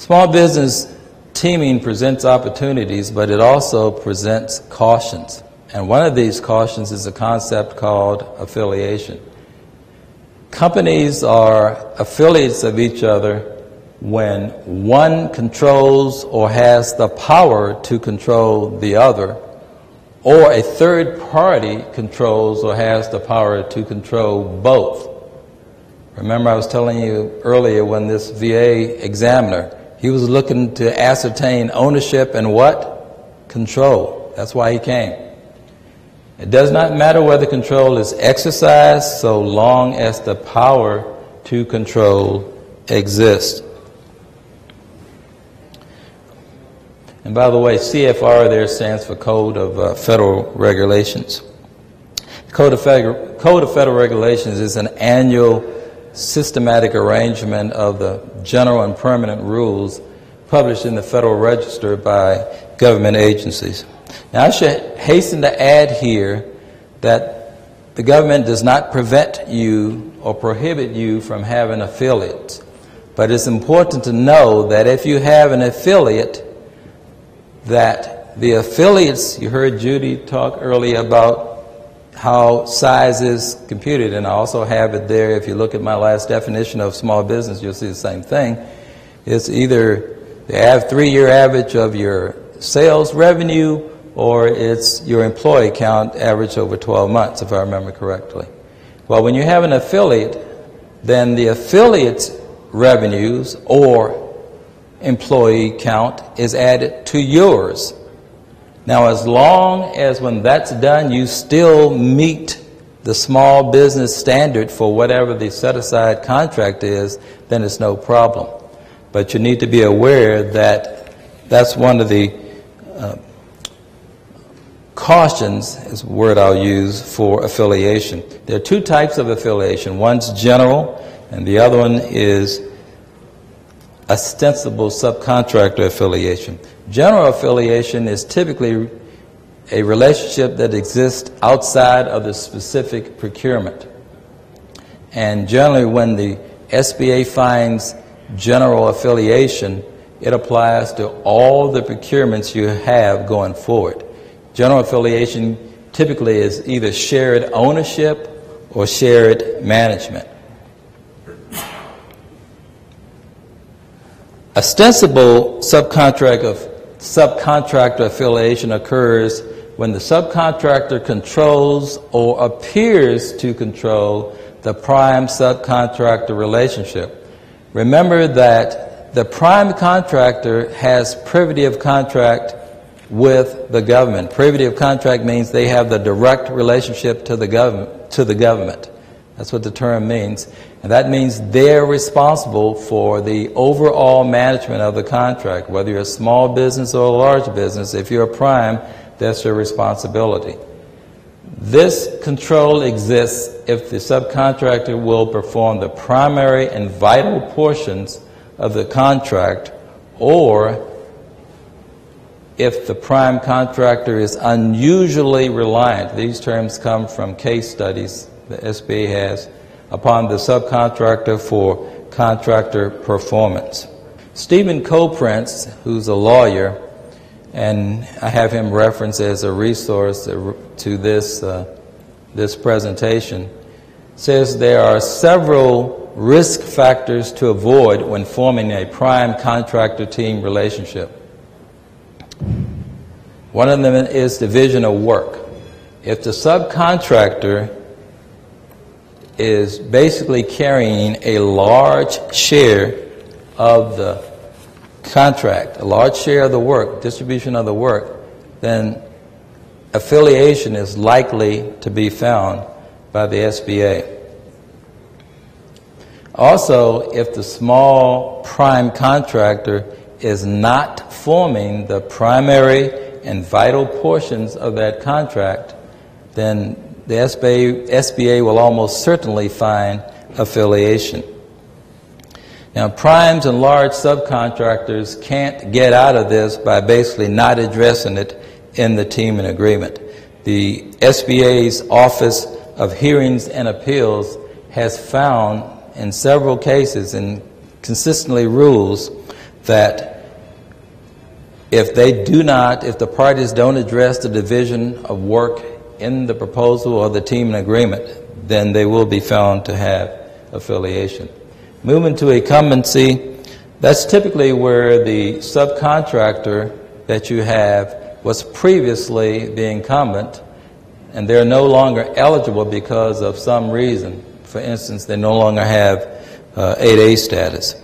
Small business teaming presents opportunities, but it also presents cautions. And one of these cautions is a concept called affiliation. Companies are affiliates of each other when one controls or has the power to control the other, or a third party controls or has the power to control both. Remember, I was telling you earlier when this VA examiner, he was looking to ascertain ownership and what? Control. That's why he came. It does not matter whether control is exercised so long as the power to control exists. And by the way, CFR there stands for Code of Federal Regulations. The Code of Federal Regulations is an annual systematic arrangement of the general and permanent rules published in the Federal Register by government agencies. Now, I should hasten to add here that the government does not prevent you or prohibit you from having affiliates. But it's important to know that if you have an affiliate, that the affiliates, you heard Judy talk earlier about how size is computed, and I also have it there. If you look at my last definition of small business, you'll see the same thing. It's either the 3-year average of your sales revenue, or it's your employee count average over 12 months, if I remember correctly. Well, when you have an affiliate, then the affiliate's revenues or employee count is added to yours. Now, as long as when that's done, you still meet the small business standard for whatever the set-aside contract is, then it's no problem. But you need to be aware that that's one of the cautions, is a word I'll use, for affiliation. There are two types of affiliation. One's general, and the other one is ostensible subcontractor affiliation. General affiliation is typically a relationship that exists outside of the specific procurement. And generally when the SBA finds general affiliation, it applies to all the procurements you have going forward. General affiliation typically is either shared ownership or shared management. Ostensible subcontractor affiliation occurs when the subcontractor controls or appears to control the prime subcontractor relationship. Remember that the prime contractor has privity of contract with the government. Privity of contract means they have the direct relationship to the government. That's what the term means. And that means they're responsible for the overall management of the contract. Whether you're a small business or a large business, if you're a prime, that's your responsibility. This control exists if the subcontractor will perform the primary and vital portions of the contract, or if the prime contractor is unusually reliant. These terms come from case studies the SBA has upon the subcontractor for contractor performance. Stephen Coprince, who's a lawyer, and I have him referenced as a resource to this presentation, says there are several risk factors to avoid when forming a prime contractor team relationship. One of them is division of work. If the subcontractor is basically carrying a large share of the contract, a large share of the work, distribution of the work, then affiliation is likely to be found by the SBA. Also, if the small prime contractor is not forming the primary and vital portions of that contract, then the SBA will almost certainly find affiliation. Now, primes and large subcontractors can't get out of this by basically not addressing it in the teaming agreement. The SBA's Office of Hearings and Appeals has found in several cases and consistently rules that if the parties don't address the division of work in the proposal or the teaming agreement, then they will be found to have affiliation. Moving to incumbency, that's typically where the subcontractor that you have was previously the incumbent, and they're no longer eligible because of some reason. For instance, they no longer have 8A status.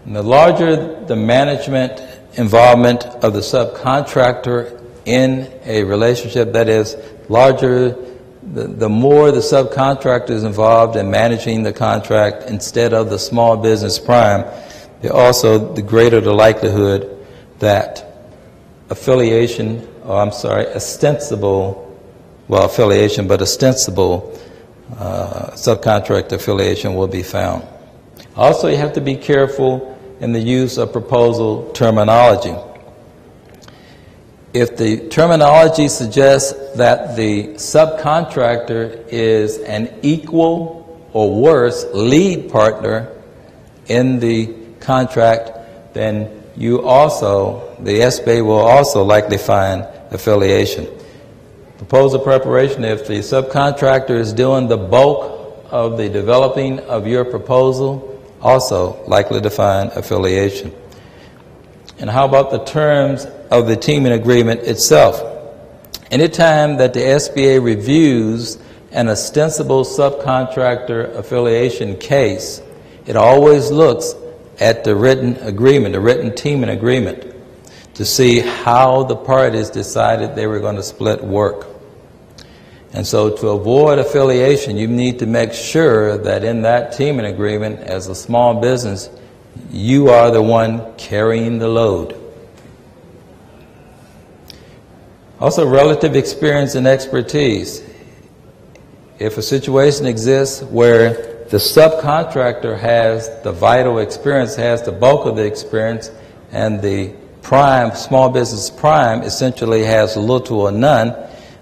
And the larger the management involvement of the subcontractor in a relationship, that is, the more the subcontractor is involved in managing the contract instead of the small business prime, the greater the likelihood that ostensible subcontract affiliation will be found. Also, you have to be careful in the use of proposal terminology. If the terminology suggests that the subcontractor is an equal or worse lead partner in the contract, then the SBA will also likely find affiliation. Proposal preparation, if the subcontractor is doing the bulk of the developing of your proposal, also likely to find affiliation. And how about the terms of the teaming agreement itself? Anytime that the SBA reviews an ostensible subcontractor affiliation case, it always looks at the written agreement, the written teaming agreement, to see how the parties decided they were going to split work. And so to avoid affiliation, you need to make sure that in that teaming agreement, as a small business, you are the one carrying the load. Also, relative experience and expertise. If a situation exists where the subcontractor has the vital experience, has the bulk of the experience, and the small business prime essentially has little or none,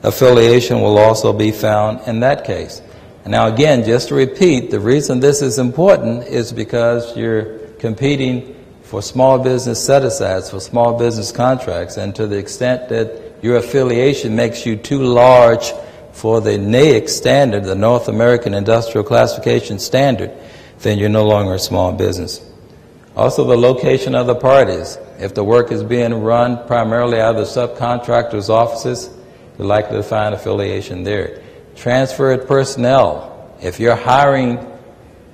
affiliation will also be found in that case. And now again, just to repeat, the reason this is important is because you're competing for small business set-asides, for small business contracts, and to the extent that your affiliation makes you too large for the NAICS standard, the North American Industrial Classification Standard, then you're no longer a small business. Also, the location of the parties. If the work is being run primarily out of the subcontractor's offices, you're likely to find affiliation there. Transferred personnel. If you're hiring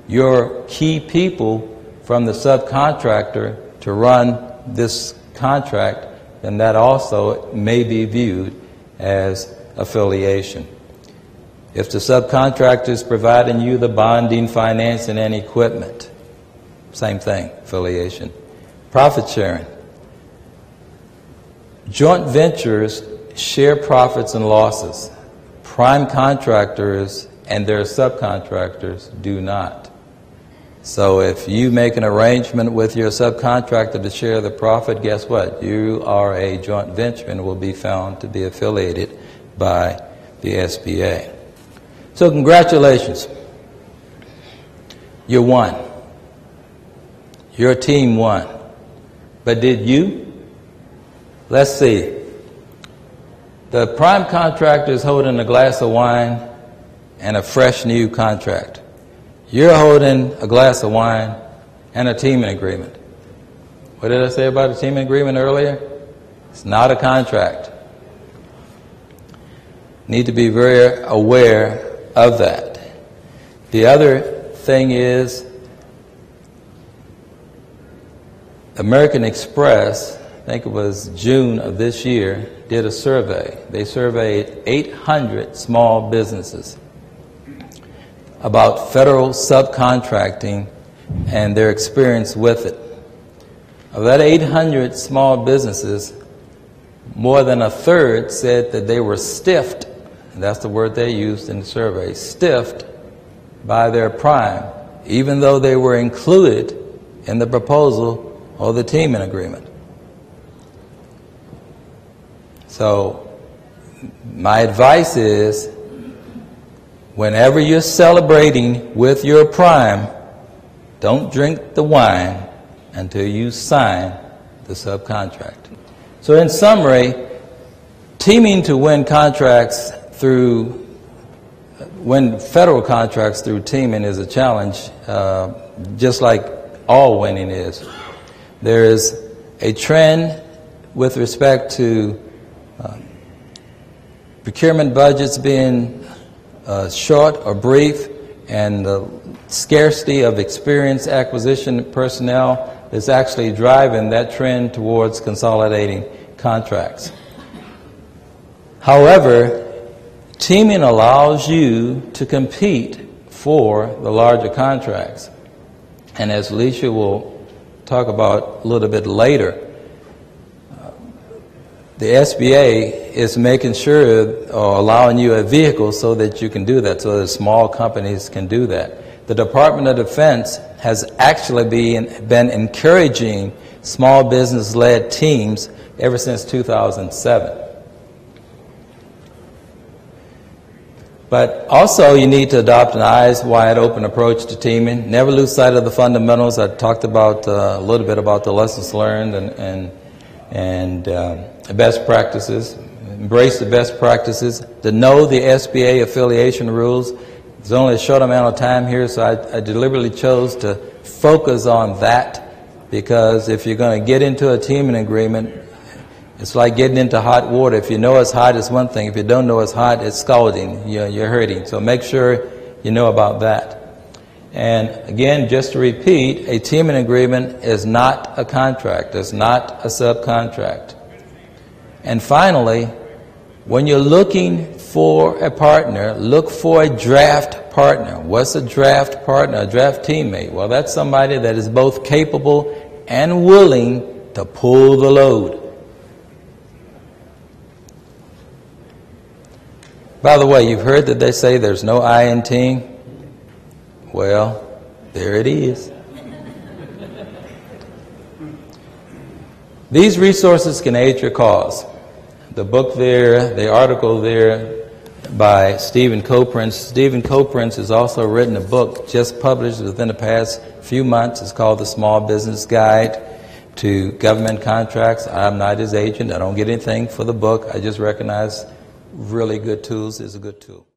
your key people from the subcontractor to run this contract, then that also may be viewed as affiliation. If the subcontractor is providing you the bonding, financing, and equipment, same thing, affiliation. Profit sharing. Joint ventures share profits and losses. Prime contractors and their subcontractors do not. So if you make an arrangement with your subcontractor to share the profit, guess what? You are a joint venture and will be found to be affiliated by the SBA. So congratulations. You won. Your team won. But did you? Let's see. The prime contractor is holding a glass of wine and a fresh new contract. You're holding a glass of wine and a teaming agreement. What did I say about a teaming agreement earlier? It's not a contract. Need to be very aware of that. The other thing is American Express, I think it was June of this year, did a survey. They surveyed 800 small businesses about federal subcontracting and their experience with it. Of that 800 small businesses, more than a third said that they were stiffed, and that's the word they used in the survey, stiffed by their prime, even though they were included in the proposal or the teaming agreement. So my advice is, whenever you're celebrating with your prime, don't drink the wine until you sign the subcontract. So in summary, teaming to win contracts win federal contracts through teaming is a challenge, just like all winning is. There is a trend with respect to procurement budgets being short or brief, and the scarcity of experienced acquisition personnel is actually driving that trend towards consolidating contracts. However, teaming allows you to compete for the larger contracts. And as Alicia will talk about a little bit later, the SBA is making sure or allowing you a vehicle so that you can do that, so that small companies can do that. The Department of Defense has actually been encouraging small business-led teams ever since 2007. But also you need to adopt an eyes wide open approach to teaming. Never lose sight of the fundamentals. I talked about a little bit about the lessons learned and best practices. Embrace the best practices. To know the SBA affiliation rules. There's only a short amount of time here, so I deliberately chose to focus on that, because if you're going to get into a teaming agreement, it's like getting into hot water. If you know it's hot, it's one thing. If you don't know it's hot, it's scalding. You're hurting. So make sure you know about that. And again, just to repeat, a teaming agreement is not a contract. It's not a subcontract. And finally, when you're looking for a partner, look for a draft partner. What's a draft partner? A draft teammate. Well, that's somebody that is both capable and willing to pull the load. By the way, you've heard that they say there's no I in team. Well, there it is. These resources can aid your cause. The book there, the article there by Stephen Koprince. Stephen Koprince has also written a book just published within the past few months. It's called The Small Business Guide to Government Contracts. I'm not his agent. I don't get anything for the book. I just recognize really good tools is a good tool.